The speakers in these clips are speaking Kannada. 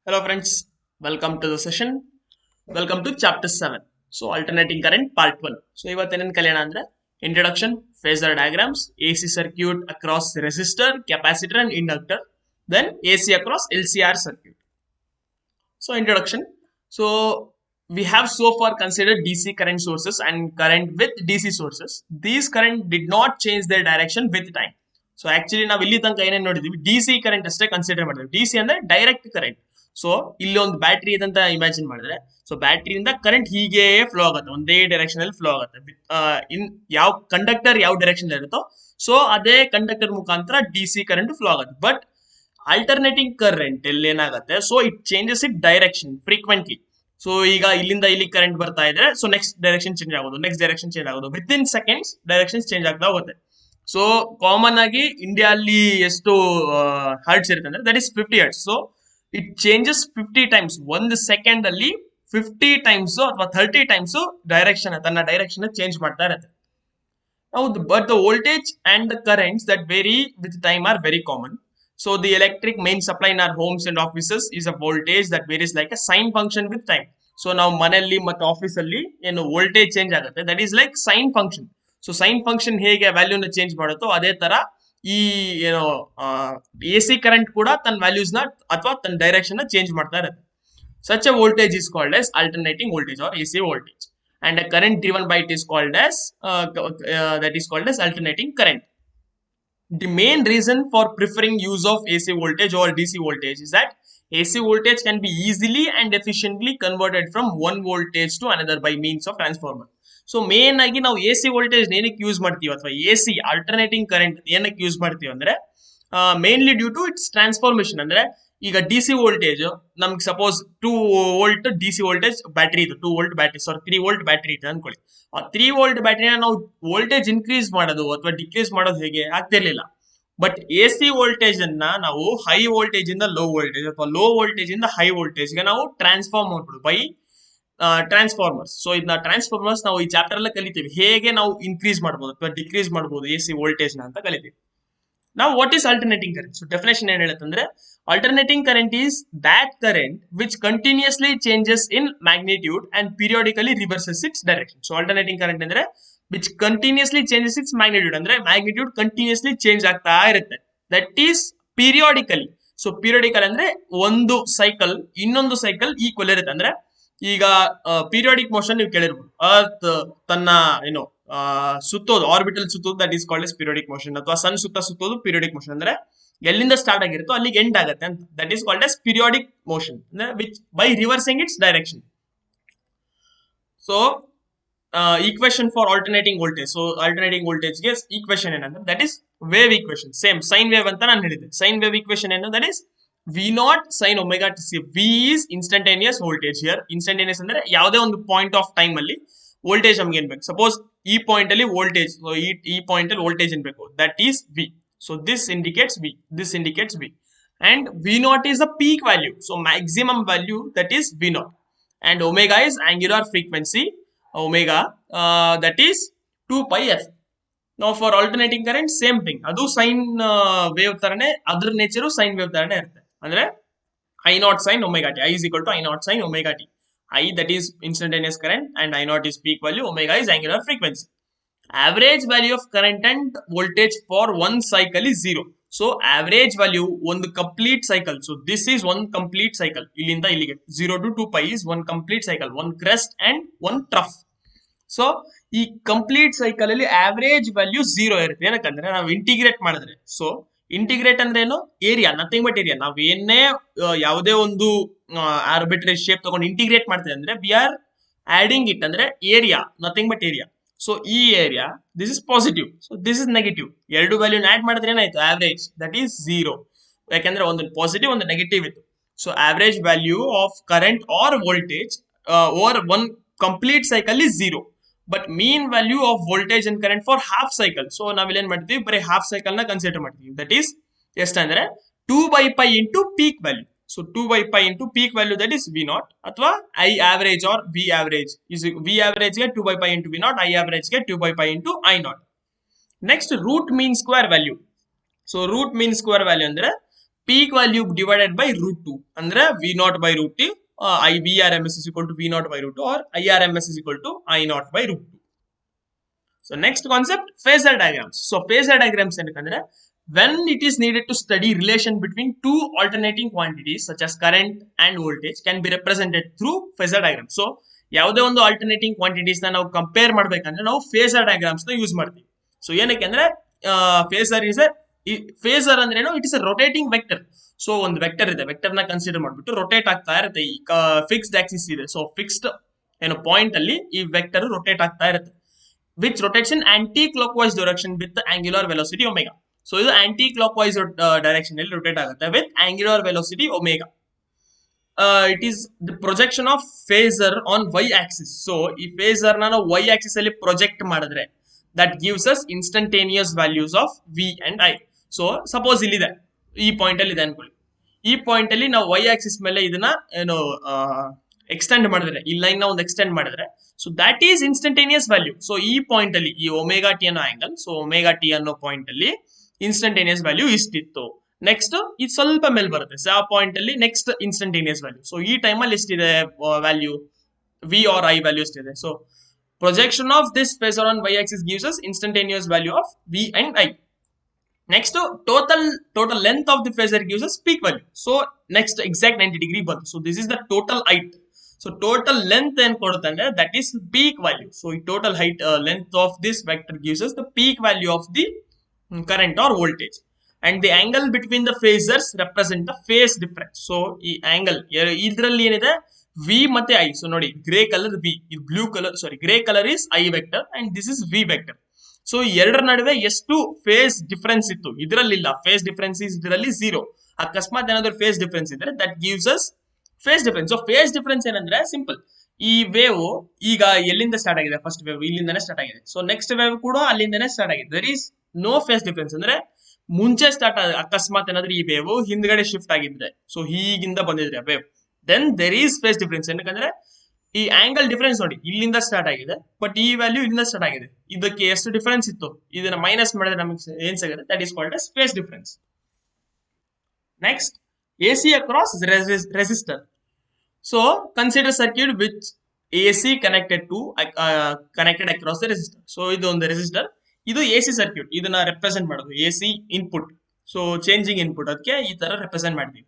Hello friends, welcome to the session. Welcome to chapter 7. So alternating current part 1. So ಇವತ್ತೇನೇನು ಕಲಿಯೋಣ ಅಂದ್ರೆ introduction, phasor diagrams, AC circuit across resistor, capacitor and inductor, then AC across LCR circuit. So introduction. So we have so far considered DC current sources and current with DC sources. These current did not change their direction with time. So actually ನಾವು ಇಲ್ಲಿ ತನಕ ಏನೇನು ನೋಡಿದ್ವಿ DC current ಅಷ್ಟೇ ಕನ್ಸಿಡರ್ ಮಾಡಿದ್ವಿ. DC ಅಂದ್ರೆ ಡೈರೆಕ್ಟ್ ಕರೆಂಟ್. ಸೊ ಇಲ್ಲಿ ಒಂದು ಬ್ಯಾಟ್ರಿ ಇದೆ ಅಂತ ಇಮ್ಯಾಜಿನ್ ಮಾಡಿದ್ರೆ ಸೊ ಬ್ಯಾಟ್ರಿಯಿಂದ ಕರೆಂಟ್ ಹೀಗೆ ಫ್ಲೋ ಆಗುತ್ತೆ, ಒಂದೇ ಡೈರೆಕ್ಷನ್ ಅಲ್ಲಿ ಫ್ಲೋ ಆಗುತ್ತೆ. ಇನ್ ಯಾವ ಕಂಡಕ್ಟರ್ ಯಾವ ಡೈರೆಕ್ಷನ್ ಇರುತ್ತೋ ಸೊ ಅದೇ ಕಂಡಕ್ಟರ್ ಮುಖಾಂತರ DC ಕರೆಂಟ್ ಫ್ಲೋ ಆಗುತ್ತೆ. ಬಟ್ ಆಲ್ಟರ್ನೇಟಿಂಗ್ ಕರೆಂಟ್ ಅಲ್ಲಿ ಏನಾಗುತ್ತೆ, so it changes it direction frequently. So ಈಗ ಇಲ್ಲಿಂದ ಇಲ್ಲಿ ಕರೆಂಟ್ ಬರ್ತಾ ಇದ್ರೆ ಸೊ ನೆಕ್ಸ್ಟ್ ಡೈರೆಕ್ಷನ್ ಚೇಂಜ್ ಆಗೋದು, ನೆಕ್ಸ್ಟ್ ಡೈರೆಕ್ಷನ್ ಚೇಂಜ್ ಆಗೋದು, with in seconds direction change ಆಗ್ತಾ ಹೋಗುತ್ತೆ. ಸೊ ಕಾಮನ್ ಆಗಿ ಇಂಡಿಯಾ ಅಲ್ಲಿ ಎಷ್ಟು ಹರ್ಟ್ಸ್ ಇರುತ್ತೆ ಅಂದ್ರೆ that is 50 hertz. So it changes 50 times, ಒಂದು ಸೆಕೆಂಡ್ ಅಲ್ಲಿ 50 ಟೈಮ್ಸ್ ಅಥವಾ 30 ಟೈಮ್ಸ್ ಡೈರೆಕ್ಷನ್, ತನ್ನ ಡೈರೆಕ್ಷನ್ ಚೇಂಜ್ ಮಾಡ್ತಾ ಇರುತ್ತೆ. But the voltage and the currents that vary with time are very common. So the electric main supply in our homes and offices is a voltage that varies like a sine function with time. So ನಾವು ಮನೆಯಲ್ಲಿ ಮತ್ತು ಆಫೀಸ್ ಅಲ್ಲಿ ಏನು ವೋಲ್ಟೇಜ್ ಚೇಂಜ್ ಆಗುತ್ತೆ, that is like sine function. So sine function ಹೇಗೆ ವ್ಯಾಲ್ಯೂನ ಚೇಂಜ್ ಮಾಡುತ್ತೋ ಅದೇ ತರ ಈ ಏನೋ AC ಕರೆಂಟ್ ಕೂಡ ತನ್ನ ವ್ಯಾಲ್ಯೂಸ್ ನ ಅಥವಾ ತನ್ನ ಡೈರೆಕ್ಷನ್ ನ ಚೇಂಜ್ ಮಾಡ್ತಾ ಇರುತ್ತೆ. Such a voltage is called as alternating voltage or AC voltage, and a current driven by it is called as that is called as alternating current. The main reason for preferring use of AC voltage or DC voltage is that AC voltage can be easily and efficiently converted from one voltage to another by means of transformer. So main ಆಗಿ ನಾವು AC ವೋಲ್ಟೇಜ್ ಏನಕ್ಕೆ ಯೂಸ್ ಮಾಡ್ತೀವಿ ಅಥವಾ AC ಆಲ್ಟರ್ನೇಟಿಂಗ್ ಕರೆಂಟ್ ಏನಕ್ಕೆ ಯೂಸ್ ಮಾಡ್ತೀವಿ ಅಂದ್ರೆ mainly due to its transformation. ಅಂದ್ರೆ ಈಗ DC ವೋಲ್ಟೇಜ್ ನಮ್ಗೆ suppose 2 volt DC voltage battery ಇದೆ, 2 ವೋಲ್ಟ್ ಬ್ಯಾಟ್ರಿ 3 ವೋಲ್ಟ್ ಬ್ಯಾಟ್ರಿ ಇದೆ ಅನ್ಕೊಳ್ಳಿ. ಆ 3 ವೋಲ್ಟ್ ಬ್ಯಾಟ್ರಿನ ನಾವು ವೋಲ್ಟೇಜ್ ಇನ್ಕ್ರೀಸ್ ಮಾಡೋದು ಅಥವಾ ಡಿಕ್ರೀಸ್ ಮಾಡೋದು ಹೇಗೆ ಆಗ್ತಿರ್ಲಿಲ್ಲ. ಬಟ್ AC ವೋಲ್ಟೇಜ್ ಅನ್ನ ನಾವು ಹೈ ವೋಲ್ಟೇಜ್ ಇಂದ ಲೋ ವೋಲ್ಟೇಜ್ ಅಥವಾ ಲೋ ವೋಲ್ಟೇಜ್ ಇಂದ ಹೈ ವೋಲ್ಟೇಜ್ ಗೆ ನಾವು ಟ್ರಾನ್ಸ್ಫಾರ್ಮ್ ಮಾಡ್ಬೋದು ಬೈ ಟ್ರಾನ್ಸ್ಫಾರ್ಮರ್ಸ್. ಸೊ ಇದನ್ನ ಟ್ರಾನ್ಸ್ಫಾರ್ಮರ್ಸ್ ನಾವು ಈ ಚಾಪ್ಟರ್ ಅಲ್ಲೇ ಕಲಿತೀವಿ, ಹೇಗೆ ನಾವು ಇನ್ಕ್ರೀಸ್ ಮಾಡಬಹುದು ಅಥವಾ ಡಿಕ್ರೀಸ್ ಮಾಡಬಹುದು AC ವೋಲ್ಟೇಜ್ ನ ಅಂತ ಕಲಿತೀವಿ. ನಾವು what is alternating current? So definition ಏನ್ ಹೇಳುತ್ತಂದ್ರೆ alternating current is that current which continuously changes in magnitude and periodically reverses its direction. So alternating current ಅಂದ್ರೆ which continuously changes its magnitude, ಅಂದ್ರೆ ಮ್ಯಾಗ್ನಿಟ್ಯೂಡ್ ಕಂಟಿನ್ಯೂಸ್ಲಿ ಚೇಂಜ್ ಆಗ್ತಾ ಇರುತ್ತೆ. That is periodically. So periodical ಅಂದ್ರೆ ಒಂದು ಸೈಕಲ್ ಇನ್ನೊಂದು ಸೈಕಲ್ ಈಕ್ವಲ್ ಇರುತ್ತೆ. ಅಂದ್ರೆ ಈಗ ಪೀರಿಯಾಡಿಕ್ ಮೋಷನ್ ನೀವು ಕೇಳಿರ್ಬೋದು, ಅರ್ತ್ ತನ್ನ ಏನು ಸುತ್ತೋದು, ಆರ್ಬಿಟಲ್ ಸುತ್ತೋದು, that is called as periodic motion. ಅಥವಾ ಸನ್ ಸುತ್ತೋದು ಪೀರಿಯಾಡಿಕ್ ಮೋಷನ್. ಅಂದ್ರೆ ಎಲ್ಲಿಂದ ಸ್ಟಾರ್ಟ್ ಆಗಿರುತ್ತೋ ಅಲ್ಲಿಗೆ ಎಂಡ್ ಆಗುತ್ತೆ ಅಂತ, that is called as periodic motion, which by reversing it's direction. So equation for alternating voltage. So alternating voltage ಗೆ ಈಕ್ವೇಶನ್ ಏನಂದ್ರೆ that is wave equation. Same sine wave ಅಂತ ನಾನು ಹೇಳಿದೆ. ಸೈನ್ ವೇವ್ ಈಕ್ವೇಶನ್ ಏನು? That is V0 sin omega t. V is instantaneous voltage here. Instantaneous ಅಂದ್ರೆ ಯಾವುದೇ ಒಂದು ಪಾಯಿಂಟ್ ಆಫ್ ಟೈಮ್ ಅಲ್ಲಿ ವೋಲ್ಟೇಜ್ ನಮ್ಗೆ ಏನ್ ಬೇಕು. ಸಪೋಸ್ ಈ ಪಾಯಿಂಟ್ ಅಲ್ಲಿ ವೋಲ್ಟೇಜ್, ಈ ಪಾಯಿಂಟ್ ಅಲ್ಲಿ ವೋಲ್ಟೇಜ್ ಏನ್ ಬೇಕು, that is V. So this indicates V, this indicates V, and V0 is the peak value. So maximum value, that is V0, and omega is angular frequency omega, that is 2 pi f. Now for alternating current same thing, ಅದು ಸೈನ್ ವೇವ್ ತರನೇ, ಅದ್ರ ನೇಚರು ಸೈನ್ ವೇವ್ ತರನೇ ಇರುತ್ತೆ. ಅಂದ್ರೆ I0 sin omega t, I is equal to I0 sin omega t. I, that is instantaneous current, and I0 is peak value, omega is angular frequency. Average value of current and voltage for one cycle is 0. So average value ಒಂದು complete cycle. So this is one complete cycle. ಇಲ್ಲಿಂದ ಇಲ್ಲಿಗೆ 0 to 2 pi is one complete cycle, one crest and one trough. So ಈ ಕಂಪ್ಲೀಟ್ ಸೈಕಲ್ ಅಲ್ಲಿ ಆವರೇಜ್ ವ್ಯಾಲ್ಯೂ 0 ಇರುತ್ತೆ. ಏನಕ್ಕಂದ್ರೆ ನಾವು ಇಂಟಿಗ್ರೇಟ್ ಮಾಡಿದ್ರೆ, ಸೊ ಇಂಟಿಗ್ರೇಟ್ ಅಂದ್ರೆ ಏನು? Area, nothing but area. ನಾವ್ ಏನೇ ಯಾವುದೇ ಒಂದು ಆರ್ಬಿಟ್ರರಿ ಶೇಪ್ ತಗೊಂಡು ಇಂಟಿಗ್ರೇಟ್ ಮಾಡ್ತೇವೆ ಅಂದ್ರೆ ವಿ ಆರ್ ಆಡಿಂಗ್ ಇಟ್, ಅಂದ್ರೆ area, nothing but area. So ಈ area, this is positive, so this is negative. ಎರಡು ವ್ಯಾಲ್ಯೂನ ಆಡ್ ಮಾಡಿದ್ರೆ ಏನಾಯ್ತು? Average, that is 0. ಯಾಕಂದ್ರೆ ಒಂದು ಪಾಸಿಟಿವ್ ಒಂದು ನೆಗೆಟಿವ್ ಇತ್ತು. So average value of current or voltage over one complete cycle is 0. But mean value of voltage and current for half cycle. So ನಾವಿಲ್ಲಿ ಏನ್ ಮಾಡ್ತೀವಿ, ಬರೀ ಹಾಫ್ ಸೈಕಲ್ ನ ಕನ್ಸಿಡರ್ ಮಾಡ್ತೀವಿ. ದಟ್ ಈಸ್ ಎಷ್ಟಂದ್ರೆ 2 by pi into peak value. So 2 by pi into peak value, that is V0, ಅಥವಾ I average or V average is V average ಗೆ 2 by pi into V0, I average ಗೆ 2 by pi ಇಂಟು I0. Next root mean square value. So root mean square value ಅಂದ್ರೆ peak value divided by root 2 ಅಂದ್ರೆ V naught by root 2 VRMS is equal to V naught by root 2 or IRMS is equal to I naught by root 2. So next concept, phasor diagrams. So phasor diagrams enakandre when it is needed to study relation between two alternating quantities such as current and voltage can be represented through phasor diagrams. So ಯಾವುದೇ ಒಂದು alternating quantities ನ ನಾವು ಕಂಪೇರ್ ಮಾಡಬೇಕಂದ್ರೆ ನಾವು phasor diagrams ನ ಯೂಸ್ ಮಾಡ್ತೀವಿ. ಸೊ ಏನಕ್ಕೆ ಅಂದ್ರೆ phasor is a phasor ಅಂದ್ರೆ ಏನು, it is a rotating vector. So ಒಂದು ವೆಕ್ಟರ್ ಇದೆ, ವೆಕ್ಟರ್ ನ ಕನ್ಸಿಡರ್ ಮಾಡ್ಬಿಟ್ಟು ರೊಟೇಟ್ ಆಗ್ತಾ ಇರುತ್ತೆ. ಈ ಫಿಕ್ಸ್ಡ್ ಆಕ್ಸಿಸ್ ಇದೆ, ಸೊ ಫಿಕ್ಸ್ಡ್ ಏನು ಪಾಯಿಂಟ್ ಅಲ್ಲಿ ಈ ವೆಕ್ಟರ್ ರೊಟೇಟ್ ಆಗ್ತಾ ಇರುತ್ತೆ, which rotates in anti-clockwise direction with the angular velocity omega. So ಇದು anti-clockwise direction ಅಲ್ಲಿ rotate ಆಗುತ್ತೆ with angular velocity omega. It is the projection of phasor on y axis. So ಈ phasor ನ ನಾವು y axis ಅಲ್ಲಿ ಪ್ರೊಜೆಕ್ಟ್ ಮಾಡಿದ್ರೆ that gives us instantaneous values of v and I. So suppose ಇಲ್ಲಿದೆ, ಈ ಪಾಯಿಂಟ್ ಅಲ್ಲಿ ಇದೆ ಅನ್ಕೊಳ್ಳಿ. ಈ ಪಾಯಿಂಟ್ ಅಲ್ಲಿ ನಾವು y axis ಮೇಲೆ ಇದನ್ನ ಏನು ಎಕ್ಸ್ಟೆಂಡ್ ಮಾಡಿದ್ರೆ, ಈ ಲೈನ್ ನ ಒಂದು ಎಕ್ಸ್ಟೆಂಡ್ ಮಾಡಿದ್ರೆ, so that is instantaneous value. So ಈ ಪಾಯಿಂಟ್ ಅಲ್ಲಿ ಈ ಒಮೆಗಾ ಟಿ ಅನ್ನೋ ಆಂಗಲ್, ಸೊ ಒಮೆಗಾ ಟಿ ಅನ್ನೋ ಪಾಯಿಂಟ್ ಅಲ್ಲಿ ಇನ್ಸ್ಟಂಟೇನಿಯಸ್ ವ್ಯಾಲ್ಯೂ ಇಷ್ಟಿತ್ತು. ನೆಕ್ಸ್ಟ್ ಇದು ಸ್ವಲ್ಪ ಮೇಲೆ ಬರುತ್ತೆ, ಸೊ ಆ ಪಾಯಿಂಟ್ ಅಲ್ಲಿ ನೆಕ್ಸ್ಟ್ ಇನ್ಸ್ಟಂಟೇನಿಯಸ್ ವ್ಯಾಲ್ಯೂ. ಸೊ ಈ ಟೈಮ್ ಅಲ್ಲಿ ಎಷ್ಟಿದೆ value, V or I value ಎಷ್ಟಿದೆ. So projection of this phasor on y axis gives us instantaneous value of v and I. Next, total length of the phasor gives us peak value. So next exact 90 degree ಬಂತು. So this is the total height. So total length ಏನು ಕೊಡುತ್ತೆ ಅಂದ್ರೆ that is peak value. So total height length of this vector gives us the peak value of the current or voltage. And the angle between the phasors represent the phase difference. So ಈ angle ಇದರಲ್ಲಿ ಏನಿದೆ v ಮತ್ತೆ I. So ನೋಡಿ ಗ್ರೇ ಕಲರ್ v, ಇದು blue colour, sorry grey colour is I vector and this is v vector. So ಎರಡರ ನಡುವೆ ಎಷ್ಟು ಫೇಸ್ ಡಿಫರೆನ್ಸ್ ಇತ್ತು, ಇದರಲ್ಲಿ ಇಲ್ಲ. ಫೇಸ್ ಡಿಫರೆನ್ಸ್ ಇದರಲ್ಲಿ 0. ಅಕಸ್ಮಾತ್ ಏನಾದ್ರು ಫೇಸ್ ಡಿಫರೆನ್ಸ್ ಇದ್ರೆ that gives us phase difference. So phase difference ಏನಂದ್ರೆ ಸಿಂಪಲ್, ಈ ವೇವ್ ಈಗ ಎಲ್ಲಿಂದ ಸ್ಟಾರ್ಟ್ ಆಗಿದೆ, ಫಸ್ಟ್ ವೇವ್ ಇಲ್ಲಿಂದಾನೆ ಸ್ಟಾರ್ಟ್ ಆಗಿದೆ. ಸೊ ನೆಕ್ಸ್ಟ್ ವೇವ್ ಕೂಡ ಅಲ್ಲಿಂದಾನೆ ಸ್ಟಾರ್ಟ್ ಆಗಿದೆ. There is no phase difference. ಅಂದ್ರೆ ಮುಂಚೆ ಸ್ಟಾರ್ಟ್ ಆಗಿದೆ, ಅಕಸ್ಮಾತ್ ಏನಾದ್ರು ಈ ವೇವ್ ಹಿಂದ್ಗಡೆ ಶಿಫ್ಟ್ ಆಗಿದ್ರೆ, ಸೊ ಹೀಗಿಂದ ಬಂದಿದ್ರೆ wave, then there is phase difference. ಏನಕ್ಕಂದ್ರೆ ಈ ಆಂಗಲ್ ಡಿಫರೆನ್ಸ್ ನೋಡಿ ಇಲ್ಲಿಂದ ಸ್ಟಾರ್ಟ್ ಆಗಿದೆ, ಬಟ್ ಈ ವ್ಯಾಲ್ಯೂ ಇಲ್ಲಿಂದ ಸ್ಟಾರ್ಟ್ ಆಗಿದೆ. ಇದಕ್ಕೆ ಎಷ್ಟು ಡಿಫರೆನ್ಸ್ ಇತ್ತು, ಇದನ್ನ ಮೈನಸ್ ಮಾಡಿದ್ರೆ ನಮಗೆ ಏನ್ ಸಿಗುತ್ತೆ, that is called as face difference. Next, AC across resistor. So consider circuit which AC connected across the resistor. So ಇದು ಒಂದು ರೆಸಿಸ್ಟರ್, ಇದು AC ಸರ್ಕ್ಯೂಟ್, ಇದನ್ನ ರೆಪ್ರೆಸೆಂಟ್ ಮಾಡೋದು AC input. So changing input, ಅದಕ್ಕೆ ಈ ತರ ರೆಪ್ರೆಸೆಂಟ್ ಮಾಡ್ತೀವಿ.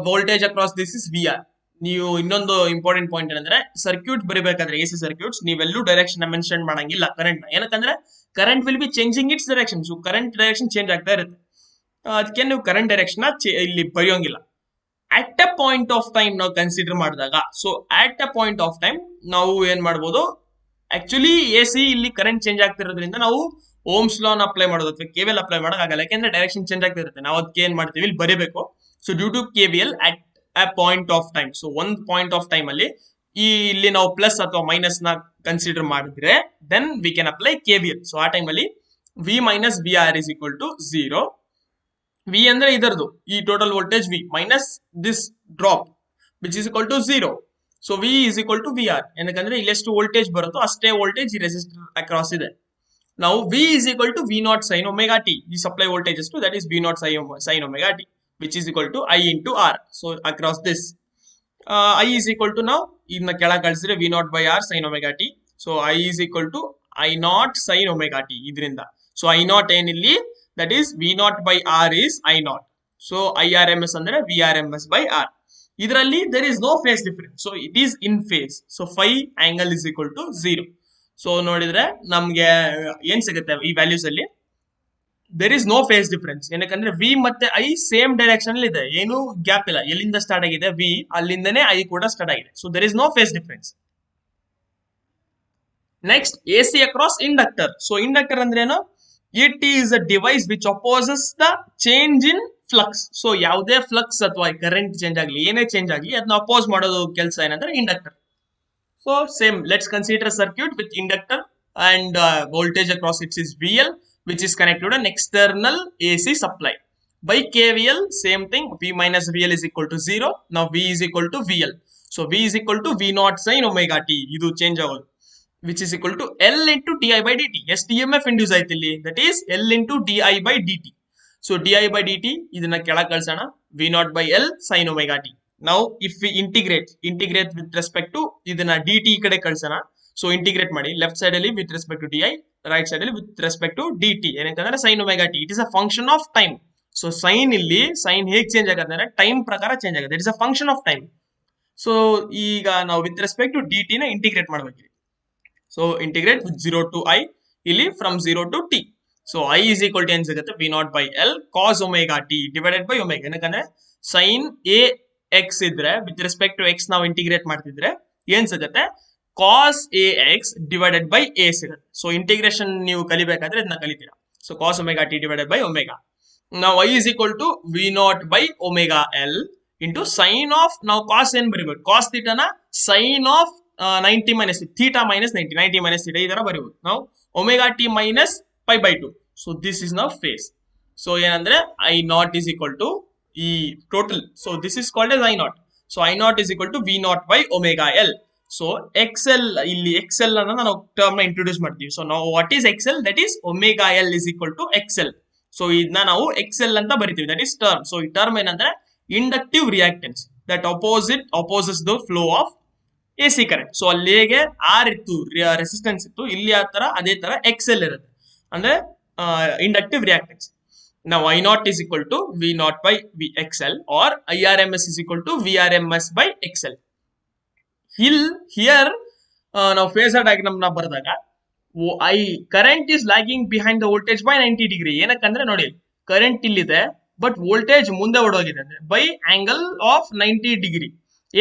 Voltage across this is VR. ನೀವು ಇನ್ನೊಂದು ಇಂಪಾರ್ಟೆಂಟ್ ಪಾಯಿಂಟ್ ಏನಂದ್ರೆ ಸರ್ಕ್ಯೂಟ್ ಬರೀಬೇಕಾದ್ರೆ AC ಸರ್ಕ್ಯೂಟ್ಸ್ ನೀವೆಲ್ಲೂ ಡೈರೆಕ್ಷನ್ ಮೆನ್ಷನ್ ಮಾಡಂಗಿಲ್ಲ ಕರೆಂಟ್ ನ. ಏನಕ್ಕಂದ್ರೆ current will be changing its direction. So current direction change ಆಗ್ತಾ ಇರುತ್ತೆ, ಅದಕ್ಕೆ ನೀವು ಕರೆಂಟ್ ಡೈರೆಕ್ಷನ್ ಇಲ್ಲಿ ಬರೆಯೋಂಗಿಲ್ಲ. At a point of time ನಾವು ಕನ್ಸಿಡರ್ ಮಾಡಿದಾಗ, so at a point of time ನಾವು ಏನ್ ಮಾಡ್ಬೋದು, ಆಕ್ಚುಲಿ AC ಇಲ್ಲಿ ಕರೆಂಟ್ ಚೇಂಜ್ ಆಗ್ತಿರೋದ್ರಿಂದ ನಾವು ಓಮ್ಸ್ ಲಾನ್ ಅಪ್ಲೈ ಮಾಡೋದು ಅಥವಾ KVL ಅಪ್ಲೈ ಮಾಡೋಕ್ಕಾಗಲ್ಲ, ಯಾಕೆಂದ್ರೆ ಡೈರೆಕ್ಷನ್ ಚೇಂಜ್ ಆಗ್ತಿರುತ್ತೆ. ನಾವು ಅದಕ್ಕೆ ಏನ್ ಮಾಡ್ತೀವಿ, ಇಲ್ಲಿ ಬರೀಬೇಕು. ಸೊ ಡ್ಯೂ ಟು KVL ಅಟ್ a point of time. So one point of time ಅಲ್ಲಿ ಇಲ್ಲಿ ನಾವು ಪ್ಲಸ್ ಅಥವಾ ಮೈನಸ್ ನ ಕನ್ಸಿಡರ್ ಮಾಡಿದ್ರೆ then we can apply KVL. So ಆ ಟೈಮ್ ಅಲ್ಲಿ V minus VR is equal to 0. V ಅಂದ್ರೆ ಇದರದು ಈ total voltage V minus this drop which is equal to 0. So V is equal to VR. ಏನಕ್ಕಂದ್ರೆ ಇಲ್ಲಿ ಎಷ್ಟು ವೋಲ್ಟೇಜ್ ಬರುತ್ತೋ ಅಷ್ಟೇ ವೋಲ್ಟೇಜ್ ಈ ರೆಸಿಸ್ಟರ್ ಅಕ್ರಾಸ್ ಇದೆ. ನಾವು V is equal to V naught sin omega t. ಈ ಸಪ್ಲೈ ವೋಲ್ಟೇಜ್ ಎಷ್ಟು, that is V naught sin omega t, which is equal to I into R. So across this I is equal to, now ಇದನ್ನ ಕೆಳಗೆ ಕಳಿಸಿದ್ರೆ V naught by R sin omega t. So I is equal to I naught sin omega t ಇದರಿಂದ. So I naught ಏನಿಲ್ಲಿ, that is V naught by R is I naught. So IRMS ಅಂದ್ರೆ VRMS by R. ಇದರಲ್ಲಿ there is no phase difference, so it is in phase. So phi angle is equal to 0. So ನೋಡಿದ್ರೆ ನಮ್ಗೆ ಏನ್ ಸಿಗುತ್ತೆ ಈ ವ್ಯಾಲ್ಯೂಸ್ ಅಲ್ಲಿ, there is no phase difference. ಏನಕ್ಕಂದ್ರೆ V ಮತ್ತೆ I ಸೇಮ್ ಡೈರೆಕ್ಷನ್ ಅಲ್ಲಿ ಇದೆ, ಏನು ಗ್ಯಾಪ್ ಇಲ್ಲ. ಎಲ್ಲಿಂದ ಸ್ಟಾರ್ಟ್ ಆಗಿದೆ V, ಅಲ್ಲಿಂದನೇ I ಕೂಡ ಸ್ಟಾರ್ಟ್ ಆಗಿದೆ. So there is no phase difference. Next, AC across inductor. So inductor ಅಂದ್ರೆ ಏನು, it is a device which opposes the change in flux. So ಯಾವುದೇ ಫ್ಲಕ್ಸ್ ಅಥವಾ ಕರೆಂಟ್ ಚೇಂಜ್ ಆಗಲಿ, ಏನೇ ಚೇಂಜ್ ಆಗಲಿ, ಅದನ್ನ ಅಪೋಸ್ ಮಾಡೋದು ಕೆಲಸ ಏನಂದ್ರೆ inductor. So same, let's consider circuit with inductor and voltage across it is VL, which is connected to an external AC supply. By KVL, same thing, V minus VL is equal to 0. Now V is equal to VL. So V is equal to V naught sin omega t. Idu change agodu, which is equal to L into di by dt. Yes, EMF induce ಆಯ್ತು ಇಲ್ಲಿ, that is L into di by dt. So D I by D T ಇದನ್ನ ಕೆಳಗೆ ಕಳ್ಸೋಣ V naught by L sine omega T. ನಾವು if we integrate with respect to ಇದನ್ನ ಡಿ ಟಿ ಈ ಕಡೆ ಕಳ್ಸೋಣ. ಸೊ ಇಂಟಿಗ್ರೇಟ್ ಮಾಡಿ ಲೆಫ್ಟ್ ಸೈಡ್ ಅಲ್ಲಿ with respect to D I, right side ಅಲ್ಲಿ with respect to D T. ಏನಂತಂದ್ರೆ sine omega T it is a function of time. So sine ಇಲ್ಲಿ ಸೈನ್ ಹೇಗೆ ಚೇಂಜ್ ಆಗುತ್ತೆ ಅಂದ್ರೆ ಟೈಮ್ ಪ್ರಕಾರ ಚೇಂಜ್ ಆಗುತ್ತೆ. It is a function of time. So ಈಗ ನಾವು with respect to D T ನ ಇಂಟಿಗ್ರೇಟ್ ಮಾಡ್ಬೇಕು. So integrate with 0 to I, ಇಲ್ಲಿ from 0 to T. So I is equal to ಏನ್ ಸಿಗುತ್ತೆ V naught by L cos omega T divided by omega. ಏನಕ್ಕಂದ್ರೆ ಸೈನ್ ಎ ಎಕ್ಸ್ ಇದ್ರೆ ವಿತ್ ರೆಸ್ಪೆಕ್ಟ್ ಟು ಎಕ್ಸ್ ನಾವು ಇಂಟಿಗ್ರೇಟ್ ಮಾಡ್ತಿದ್ರೆ ಏನ್ ಸಿಗುತ್ತೆ cos A X divided by A ಸಿಗುತ್ತೆ. ಸೊ ಇಂಟಿಗ್ರೇಷನ್ ನೀವು ಕಲಿಬೇಕಾದ್ರೆ ಇದನ್ನ ಕಲಿತೀರಾ. So cos omega T divided by omega. ನಾವು I is equal to V naught by omega L into sine of, ನಾವು ಕಾಸ್ ಏನ್ ಬರಿಬೇಕು ಕಾಸ್ ಥೀಟಾನ sine of 90 minus theta minus 90 minus theta ಈ ತರ ಬರೀಬಹುದು ನಾವು omega T minus pi by 2. So this is now phase. So ಏನಂದ್ರೆ I naught is equal to ಈ total. So this is called S I naught. So I naught is equal to V naught by omega L. So X L, ಇಲ್ಲಿ ಎಕ್ಸೆಲ್ ಅನ್ನ ನಾವು ಟರ್ಮ್ ನ ಇಂಟ್ರೊಡ್ಯೂಸ್ ಮಾಡ್ತೀವಿ. ಸೊ ನಾವು what is X L, that is omega L is equal to X L. So ಇದನ್ನ ನಾವು ಎಕ್ಸೆಲ್ ಅಂತ ಬರಿತೀವಿ, ದಟ್ ಈಸ್ ಟರ್ಮ್. ಸೊ ಈ ಟರ್ಮ್ ಏನಂದ್ರೆ inductive reactance that opposes the flow of A C current. So ಅಲ್ಲಿ ಹೇಗೆ ಆರ್ ಇತ್ತು ರೆಸಿಸ್ಟೆನ್ಸ್ ಇತ್ತು, ಇಲ್ಲಿ ಆ ತರ ಅದೇ ತರ ಎಕ್ಸೆಲ್ ಇರುತ್ತೆ, ಅಂದ್ರೆ ಇಂಡಕ್ಟಿವ್ ರಿಯಾಕ್ಟೆನ್ಸ್. ನಾವು I naught is equal to V naught by V X L or I R M S is equal to V R M S by X L. Here ನಾವು ಫೇಸರ್ ಡಯಾಗ್ರಾಮ್ ನ ಬರೆದಾಗ I current is lagging behind the voltage by 90 degree. ಏನಕ್ಕಂದ್ರೆ ನೋಡಿ ಕರೆಂಟ್ ಇಲ್ಲಿದೆ ಬಟ್ ವೋಲ್ಟೇಜ್ ಮುಂದೆ ಓಡೋಗಿದೆ ಅಂದ್ರೆ ಬೈ ಆಂಗಲ್ ಆಫ್ 90 ಡಿಗ್ರಿ.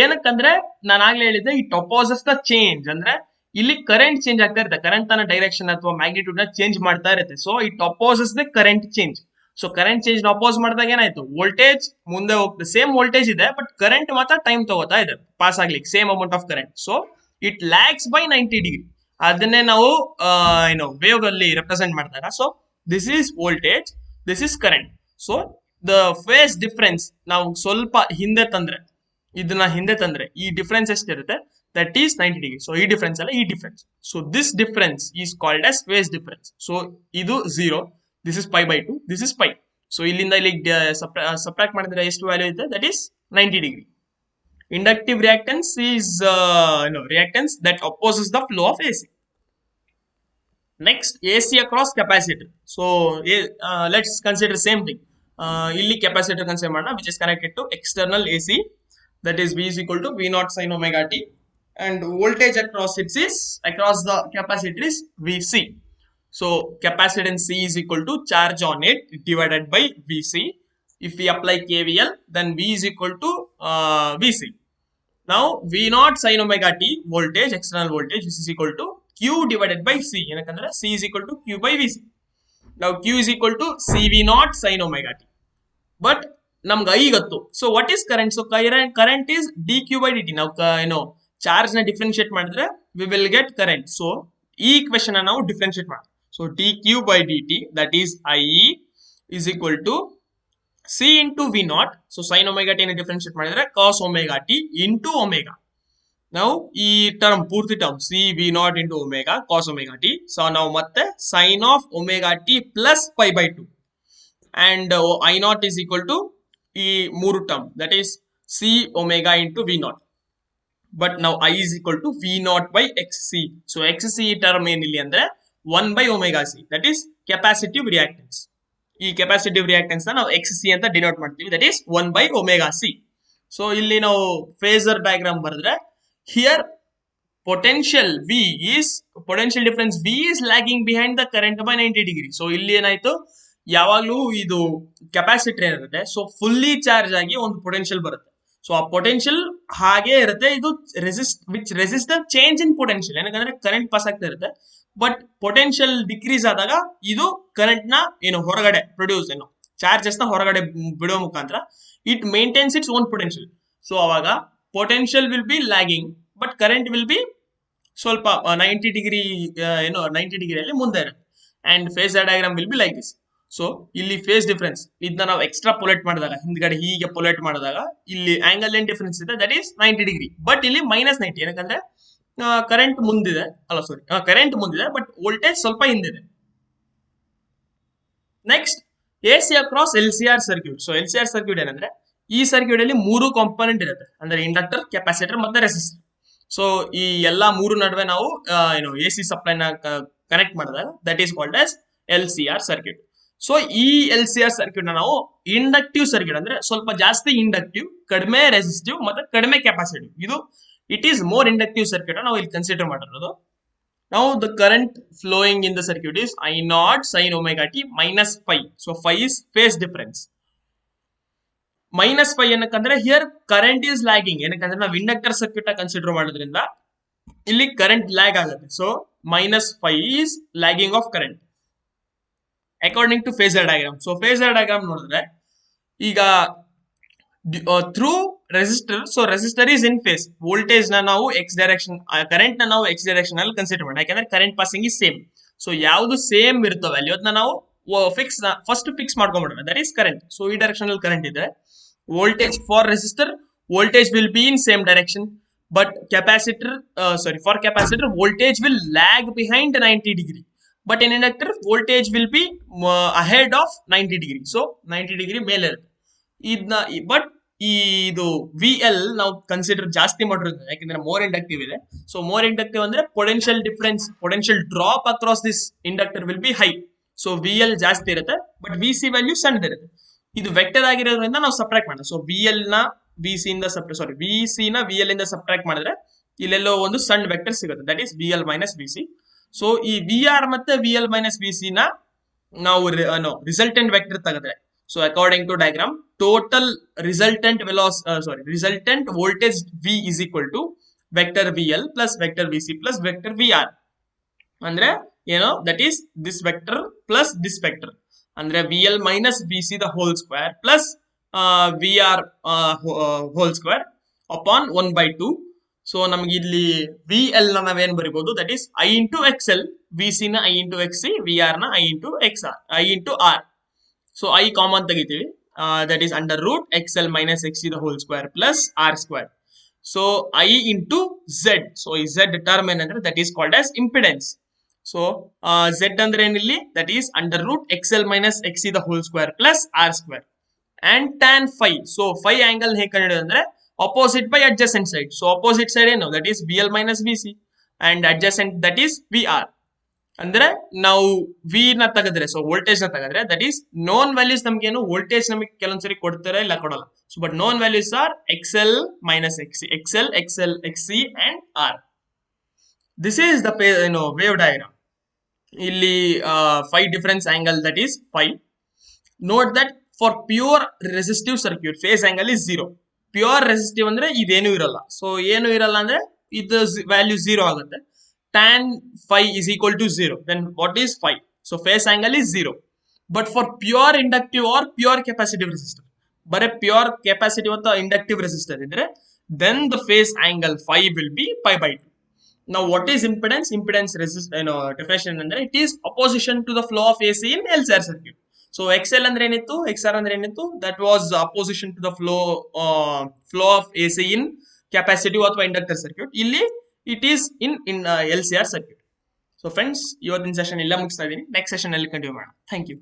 ಏನಕ್ಕಂದ್ರೆ ನಾನು ಆಗ್ಲೇ ಹೇಳಿದ್ದೆ ಇಟ್ ಅಪೋಸಸ್ ದ ಚೇಂಜ್, ಅಂದ್ರೆ ಇಲ್ಲಿ ಕರೆಂಟ್ ಚೇಂಜ್ ಆಗ್ತಾ ಇರುತ್ತೆ, ಕರೆಂಟ್ ಅನ್ನ ಡೈರೆಕ್ಷನ್ ಅಥವಾ ಮ್ಯಾಗ್ನಿಟ್ಯೂಡ್ ನ ಚೇಂಜ್ ಮಾಡ್ತಾ ಇರುತ್ತೆ. So it opposes the current change. So current change oppose ಮಾಡಿದಾಗ ಏನಾಯ್ತು, ವೋಲ್ಟೇಜ್ ಮುಂದೆ ಹೋಗ್ತದೆ, ಸೇಮ್ ವೋಲ್ಟೇಜ್ ಇದೆ ಬಟ್ ಕರೆಂಟ್ ಮಾತ್ರ ಟೈಮ್ ತಗೋತಾ ಇದೆ ಪಾಸ್ ಆಗ್ಲಿಕ್ಕೆ, same amount of current. So it lags by 90 degree. ಅದನ್ನೇ ನಾವು ವೇವ್ ಅಲ್ಲಿ ರೆಪ್ರೆಸೆಂಟ್ ಮಾಡಿದಾಗ so this is voltage, this is current. So the phase difference ನಾವು ಸ್ವಲ್ಪ ಹಿಂದೆ ತಂದ್ರೆ, ಇದನ್ನ ಹಿಂದೆ ತಂದ್ರೆ ಈ ಡಿಫರೆನ್ಸ್ ಎಷ್ಟಿರುತ್ತೆ, ದಟ್ ಈಸ್ 90 ಡಿಗ್ರಿ. ಸೊ ಈ ಡಿಫರೆನ್ಸ್ ಅಲ್ಲ, ಈ difference. So this difference is called as phase difference. So ಇದು 0, this is pi by 2, this is pi. So ಇಲ್ಲಿಂದ ಇಲ್ಲಿ ಸಬ್ಟ್ರಾಕ್ಟ್ ಮಾಡಿದ್ರೆ ಎಷ್ಟು ವ್ಯಾಲ್ಯೂ ಇದೆ, that is 90 degree. Inductive reactance is reactance that opposes the flow of AC. Next, AC across capacitor. So let's consider same thing. Illi capacitor consider madna, which is connected to external AC, that is V is equal to V naught sin omega t, and voltage across it is across the capacitor is VC. So capacitance C is equal to charge on it divided by VC. If we apply KVL, then V is equal to VC. Now V naught sin omega t voltage, external voltage, which is equal to Q divided by C. ಏನಕಂದ್ರೆ C is equal to Q by VC. Now Q is equal to CV naught sin omega t. But ನಮ್ಗೆ I ಗೊತ್ತು. So what is current? So current is dQ by dt. ನಾವು ಚಾರ್ಜ್ ನ ಡಿಫ್ರೆನ್ಶಿಯೇಟ್ ಮಾಡಿದ್ರೆ we will get current. So ಈ equation ನ ನಾವು ಡಿಫ್ರೆನ್ಶಿಯೇಟ್ ಮಾಡ್ತೀವಿ. So dQ by dt, that is IE is equal to C into V naught. So sin omega t differentiate ಮಾಡಿದ್ರೆ cos omega t into omega. Now ಈ ಟರ್ಮ್ ಪೂರ್ತಿ term C V naught into omega cos omega t. So ನಾವು ಮತ್ತೆ sin of omega t plus pi by 2 and I naught is equal to ಈ ಮೂರು term, that is C omega into V naught. But now I is equal to V naught by XC. So XC term ಏನಿಲ್ಲ ಅಂದ್ರೆ 1 by omega C, that is capacitive reactance. ಈ ಕೆಪಾಸಿಟಿವ್ ರಿಯಾಕ್ಟೆನ್ಸ್ ನಾವು ಎಕ್ಸ್ ಸಿ ಅಂತ ಡಿನೋಟ್ ಮಾಡ್ತೀವಿ, that is 1 by omega C. So ಇಲ್ಲಿ ನಾವು ಫೇಸರ್ ಡಯಾಗ್ರಾಮ್ ಬರೆದ್ರೆ here potential difference V is lagging behind the current by 90 degree. So ಇಲ್ಲಿ ಏನಾಯ್ತು, ಯಾವಾಗ್ಲೂ ಇದು ಕೆಪಾಸಿಟರ್ ಏನಿರುತ್ತೆ ಸೊ ಫುಲ್ಲಿ ಚಾರ್ಜ್ ಆಗಿ ಒಂದು ಪೊಟೆನ್ಷಿಯಲ್ ಬರುತ್ತೆ. ಸೊ ಆ ಪೊಟೆನ್ಷಿಯಲ್ ಹಾಗೆ ಇರುತ್ತೆ, ಇದು resist the change in potential. ಏನಕ್ಕಂದ್ರೆ ಕರೆಂಟ್ ಪಾಸ್ ಆಗ್ತಾ ಇರುತ್ತೆ ಬಟ್ ಪೊಟೆನ್ಷಿಯಲ್ ಡಿಕ್ರೀಸ್ ಆದಾಗ ಇದು ಕರೆಂಟ್ ನ ಹೊರಗಡೆ ಪ್ರೊಡ್ಯೂಸ್ ಚಾರ್ಜಸ್ ನ ಹೊರಗಡೆ ಬಿಡೋ ಮುಖಾಂತರ it maintains its own potential. So ಅವಾಗ potential will be lagging but current will be ಸ್ವಲ್ಪ 90 ಡಿಗ್ರಿ 90 ಡಿಗ್ರಿಯಲ್ಲಿ ಮುಂದೆ ಇರುತ್ತೆ. And phasor diagram will be like this. So ಇಲ್ಲಿ ಫೇಸ್ ಡಿಫರೆನ್ಸ್ ಇದನ್ನ ನಾವು ಎಕ್ಸ್ಟ್ರಾ ಪೊಲೇಟ್ ಮಾಡಿದಾಗ, ಹಿಂದ್ಗಡೆ ಹೀಗೆ ಪೊಲೇಟ್ ಮಾಡಿದಾಗ ಇಲ್ಲಿ ಆಂಗಲ್ ಏನ್ ಡಿಫರೆನ್ಸ್ ಇದೆ, ದಟ್ ಈಸ್ 90 ಡಿಗ್ರಿ. ಬಟ್ ಇಲ್ಲಿ -90, ಏನಕ್ಕಂದ್ರೆ ಕರೆಂಟ್ ಮುಂದಿದೆ, ಕರೆಂಟ್ ಮುಂದಿದೆ ಬಟ್ ವೋಲ್ಟೇಜ್ ಸ್ವಲ್ಪ ಹಿಂದಿದೆ. Next AC across LCR circuit. So LCR circuit ಏನಂದ್ರೆ ಈ ಸರ್ಕ್ಯೂಟ್ ಅಲ್ಲಿ ಮೂರು ಕಾಂಪೋನೆಂಟ್ ಇರುತ್ತೆ, ಅಂದ್ರೆ ಇಂಡಕ್ಟರ್, ಕೆಪಾಸಿಟರ್ ಮತ್ತೆ ರೆಸಿಸ್ಟರ್. ಸೊ ಈ ಎಲ್ಲಾ ಮೂರು ನಡುವೆ ನಾವು ಏನು AC ಸಪ್ಲೈನ ಕನೆಕ್ಟ್ ಮಾಡಿದಾಗ that is called as LCR circuit. So ಈ LCR ಸರ್ಕ್ಯೂಟ್ ನ ನಾವು ಇಂಡಕ್ಟಿವ್ ಸರ್ಕ್ಯೂಟ್, ಅಂದ್ರೆ ಸ್ವಲ್ಪ ಜಾಸ್ತಿ ಇಂಡಕ್ಟಿವ್, ಕಡಿಮೆ ರೆಸಿಸ್ಟಿವ್ ಮತ್ತೆ ಕಡಿಮೆ ಕೆಪಾಸಿಟಿವ್, ಇದು it is more inductive circuit ನಾವು ಇಲ್ಲಿ ಕನ್ಸಿಡರ್ ಮಾಡಿರೋದು. Now the current flowing in the circuit is I naught sin omega t minus phi. So phi is phase difference. Minus phi ಏನಕ್ಕಂದ್ರೆ here current is lagging. ಏನಕ್ಕಂದ್ರೆ ನಾವು ಇಂಡಕ್ಟರ್ ಸರ್ಕ್ಯೂಟ್ ಕನ್ಸಿಡರ್ ಮಾಡೋದ್ರಿಂದ ಇಲ್ಲಿ ಕರೆಂಟ್ ಲ್ಯಾಗ್ ಆಗುತ್ತೆ. So minus phi is lagging of current according to phasor diagram. So phasor diagram ನೋಡಿದ್ರೆ ಈಗ through resistor, so resistor is in phase, voltage ನ ನಾವು ಎಕ್ಸ್ ಡೈರೆಕ್ಷನ್, ಕರೆಂಟ್ ನ ನಾವು ಎಕ್ಸ್ ಡೈರೆಕ್ಷನ್ ಅಲ್ಲಿ ಕನ್ಸಿಡರ್ ಮಾಡಿ, ಯಾಕಂದ್ರೆ current passing is same. So ಯಾವ್ದು ಸೇಮ್ ಇರುತ್ತೋ ವ್ಯಾಲ್ಯೂ ಅದನ್ನ ನಾವು ಫಸ್ಟ್ ಫಿಕ್ಸ್ ಮಾಡ್ಕೊಂಡ್ಬಿಡೋಣ, ದಟ್ ಈಸ್ ಕರೆಂಟ್. ಸೊ ಈ ಡೈರೆಕ್ಷನ್ ಅಲ್ಲಿ ಕರೆಂಟ್ ಇದ್ರೆ voltage for resistor voltage will be in same direction, but capacitor for capacitor voltage will lag behind 90 degree, but in inductor voltage will be ahead of 90 degree. So 90 degree ಮೇಲೆ ಇರುತ್ತೆ ಇದನ್ನ. ಬಟ್ ಇದು ವಿ ಎಲ್ ನಾವು ಕನ್ಸಿಡರ್ ಜಾಸ್ತಿ ಮಾಡಿರೋದು, ಯಾಕಂದ್ರೆ ಮೋರ್ ಇಂಡಕ್ಟಿವ್ ಇದೆ. ಸೊ ಮೋರ್ ಇಂಡಕ್ಟಿವ್ ಅಂದ್ರೆ potential difference, potential drop across this inductor will be high. So V L ಜಾಸ್ತಿ ಇರುತ್ತೆ, ಬಟ್ ವಿ ಸಿ ವ್ಯಾಲ್ಯೂ ಸಣ್ಣದಿರುತ್ತೆ. ಇದು ವೆಕ್ಟರ್ ಆಗಿರೋದ್ರಿಂದ ನಾವು ಸಬ್ಟ್ರಾಕ್ಟ್ ಮಾಡೋಣ. ಸೊ ವಿ ಎಲ್ ನ ವಿ ಸಿ ಇಂದ ವಿ ಸಿ ನ ವಿ ಎಲ್ ಇಂದ ಸಬ್ಟ್ರಾಕ್ಟ್ ಮಾಡಿದ್ರೆ ಇಲ್ಲೆಲ್ಲೋ ಒಂದು ಸಣ್ಣ ವೆಕ್ಟರ್ ಸಿಗುತ್ತೆ, that is V L minus V C. So ಈ ವಿ ಆರ್ ಮತ್ತೆ V L minus V C ನ ನಾವು ರಿಸಲ್ಟೆಂಟ್ ವೆಕ್ಟರ್ ತೆಗೆದ್ರೆ, so according to diagram, total resultant resultant voltage V is equal to vector VL plus vector VC plus vector VR. ಅಂದ್ರೆ ಏನು, that is this vector plus this vector, ಅಂದ್ರೆ VL minus VC the whole square plus VR whole square upon 1/2. So ನಮ್ಗೆ ಇಲ್ಲಿ VL ನ ನಾವೇನ್ ಬರಿಬಹುದು, that is I into XL, VC ನ I into XC, VR ನ I into XR, I into R. So I common ತೆಗಿತೀವಿ, that is under root XL minus XC the whole square plus R square. So I into Z. So ಈ ಝೆಡ್ ಟರ್ಮ್ ಏನಂದ್ರೆ that is called as impedance. So Z ಅಂದ್ರೆ ಏನಿಲ್ಲಿ, that is under root XL minus XC the whole square plus R square and tan phi. So phi angle ಹೇಗೆ ಕಂಡುಹಿಡಿಯೋದು ಅಂದ್ರೆ opposite by adjacent side. So opposite side ಏನು, that is VL minus VC and adjacent that is VR. ಅಂದ್ರೆ ನಾವು ವಿ ನ ತೆಗೆದ್ರೆ, ಸೊ ವೋಲ್ಟೇಜ್ ನ ತೆಗೆದ್ರೆ ದಟ್ ಈಸ್ ನೋನ್ ವ್ಯಾಲ್ಯೂಸ್. ನಮ್ಗೇನು ವೋಲ್ಟೇಜ್ ನಮಗೆ ಕೆಲವೊಂದ್ಸರಿ ಕೊಡ್ತಾರೆ, ಇಲ್ಲ ಕೊಡಲ್ಲ. So but known values are XL minus XC, XL XC and R. This is the wave diagram. ಇಲ್ಲಿ phi difference angle that is phi. Note that for pure resistive circuit phase angle is 0. Pure resistive ಅಂದ್ರೆ ಇದೇನು ಇರಲ್ಲ. ಸೊ ಏನು ಇರಲ್ಲ ಅಂದ್ರೆ ಇದು ವ್ಯಾಲ್ಯೂ 0 ಆಗುತ್ತೆ. Tan phi is equal to 0. Then what is phi? So phase angle is 0. But for pure inductive or pure capacitive resistor, but a pure capacitive or inductive resistor, then the phase angle phi will be pi by 2. Now what is impedance? Impedance definition andre it is opposition to the flow of AC in LCR circuit. So XL andre enittu, XR andre enittu, that was opposition to the flow of AC in capacitive or inductor circuit. Illi it is in LCR circuit. So friends, ಇವತ್ತಿನ ಸೆಷನ್ ಎಲ್ಲ ಮುಗಿಸ್ತಾ ಇದ್ದೀನಿ. ನೆಕ್ಸ್ಟ್ ಸೆಷನ್ ಅಲ್ಲಿ ಕಂಟಿನ್ಯೂ ಮಾಡೋಣ. Thank you.